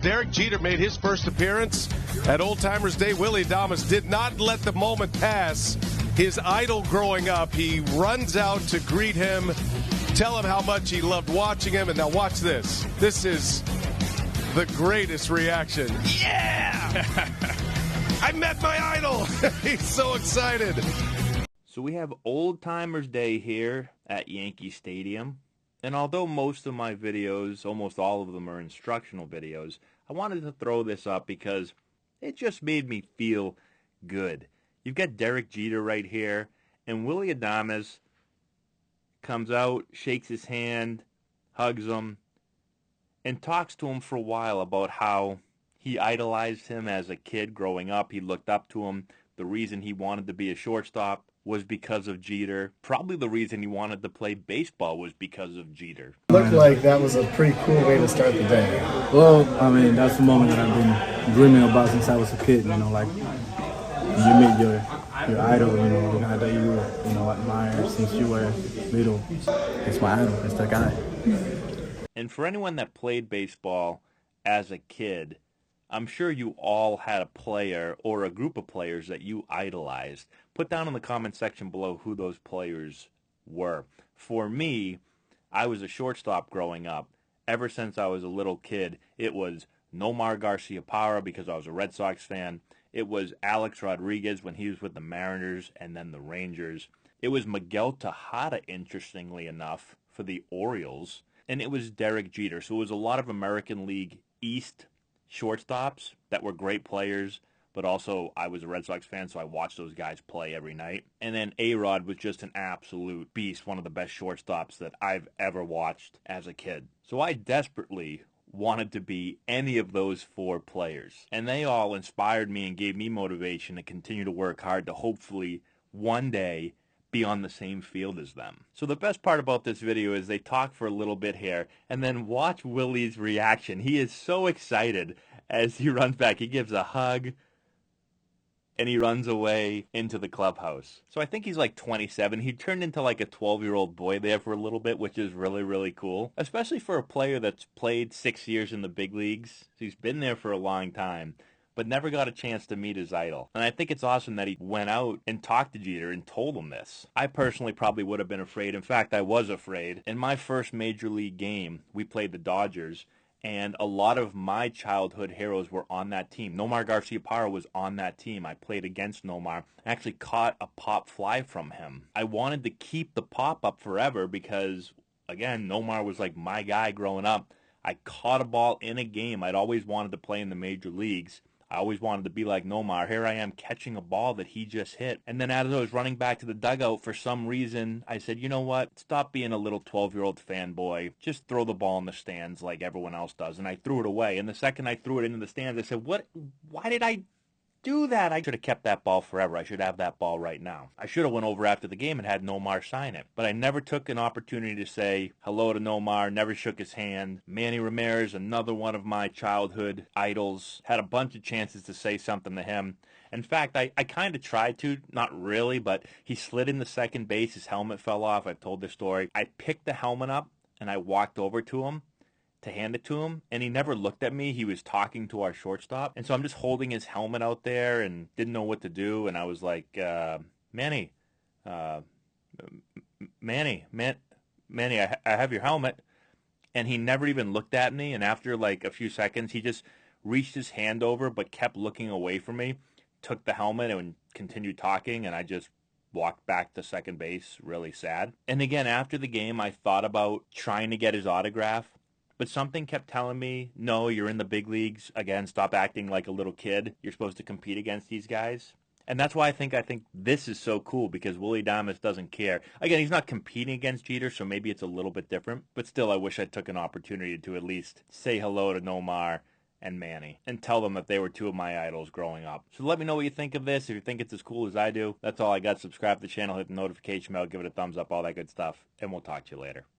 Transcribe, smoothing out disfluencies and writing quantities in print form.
Derek Jeter made his first appearance at Old Timers Day. Willy Adames did not let the moment pass. His idol growing up, he runs out to greet him, tell him how much he loved watching him, and now watch this. This is the greatest reaction. Yeah! I met my idol! He's so excited. So we have Old Timers Day here at Yankee Stadium. And although most of my videos, almost all of them are instructional videos, I wanted to throw this up because it just made me feel good. You've got Derek Jeter right here, and Willy Adames comes out, shakes his hand, hugs him, and talks to him for a while about how he idolized him as a kid growing up. He looked up to him. The reason he wanted to be a shortstop was because of Jeter. Probably the reason he wanted to play baseball was because of Jeter. Looked like that was a pretty cool way to start the day. Well, I mean, that's the moment that I've been dreaming about since I was a kid, you know, like you meet your idol, you know, the guy that you admire since you were little. It's my idol, it's that guy. And for anyone that played baseball as a kid, I'm sure you all had a player or a group of players that you idolized. Put down in the comment section below who those players were. For me, I was a shortstop growing up. Ever since I was a little kid, it was Nomar Garciaparra because I was a Red Sox fan. It was Alex Rodriguez when he was with the Mariners and then the Rangers. It was Miguel Tejada, interestingly enough, for the Orioles. And it was Derek Jeter. So it was a lot of American League East shortstops that were great players, but also I was a Red Sox fan, so I watched those guys play every night. And then A-Rod was just an absolute beast, one of the best shortstops that I've ever watched as a kid. So I desperately wanted to be any of those four players. And they all inspired me and gave me motivation to continue to work hard to hopefully one day be on the same field as them. So the best part about this video is they talk for a little bit here, and then watch Willy's reaction. He is so excited as he runs back. He gives a hug, and he runs away into the clubhouse. So I think he's like 27. He turned into like a 12-year-old boy there for a little bit, which is really, really cool, especially for a player that's played 6 years in the big leagues. He's been there for a long time, but never got a chance to meet his idol. And I think it's awesome that he went out and talked to Jeter and told him this. I personally probably would have been afraid. In fact, I was afraid. In my first major league game, we played the Dodgers, and a lot of my childhood heroes were on that team. Nomar Garciaparra was on that team. I played against Nomar. I actually caught a pop fly from him. I wanted to keep the pop up forever because, again, Nomar was like my guy growing up. I caught a ball in a game. I'd always wanted to play in the major leagues. I always wanted to be like Nomar. Here I am catching a ball that he just hit. And then as I was running back to the dugout, for some reason, I said, you know what? Stop being a little 12-year-old fanboy. Just throw the ball in the stands like everyone else does. And I threw it away. And the second I threw it into the stands, I said, what? Why did I do that? I should have kept that ball forever. I should have that ball right now. I should have went over after the game and had Nomar sign it. But I never took an opportunity to say hello to Nomar, never shook his hand. Manny Ramirez, another one of my childhood idols, had a bunch of chances to say something to him. In fact, I kind of tried to, not really, but he slid into second base. His helmet fell off. I've told this story. I picked the helmet up and I walked over to him to hand it to him, and he never looked at me. He was talking to our shortstop, and so I'm just holding his helmet out there and didn't know what to do, and I was like, Manny, I have your helmet, and he never even looked at me, and after like a few seconds, he just reached his hand over but kept looking away from me, took the helmet and continued talking, and I just walked back to second base really sad. And again, after the game, I thought about trying to get his autograph, but something kept telling me, no, you're in the big leagues. Again, stop acting like a little kid. You're supposed to compete against these guys. And that's why I think this is so cool, because Willy Adames doesn't care. Again, he's not competing against Jeter, so maybe it's a little bit different. But still, I wish I took an opportunity to at least say hello to Nomar and Manny and tell them that they were two of my idols growing up. So let me know what you think of this. If you think it's as cool as I do, that's all I got. Subscribe to the channel, hit the notification bell, give it a thumbs up, all that good stuff. And we'll talk to you later.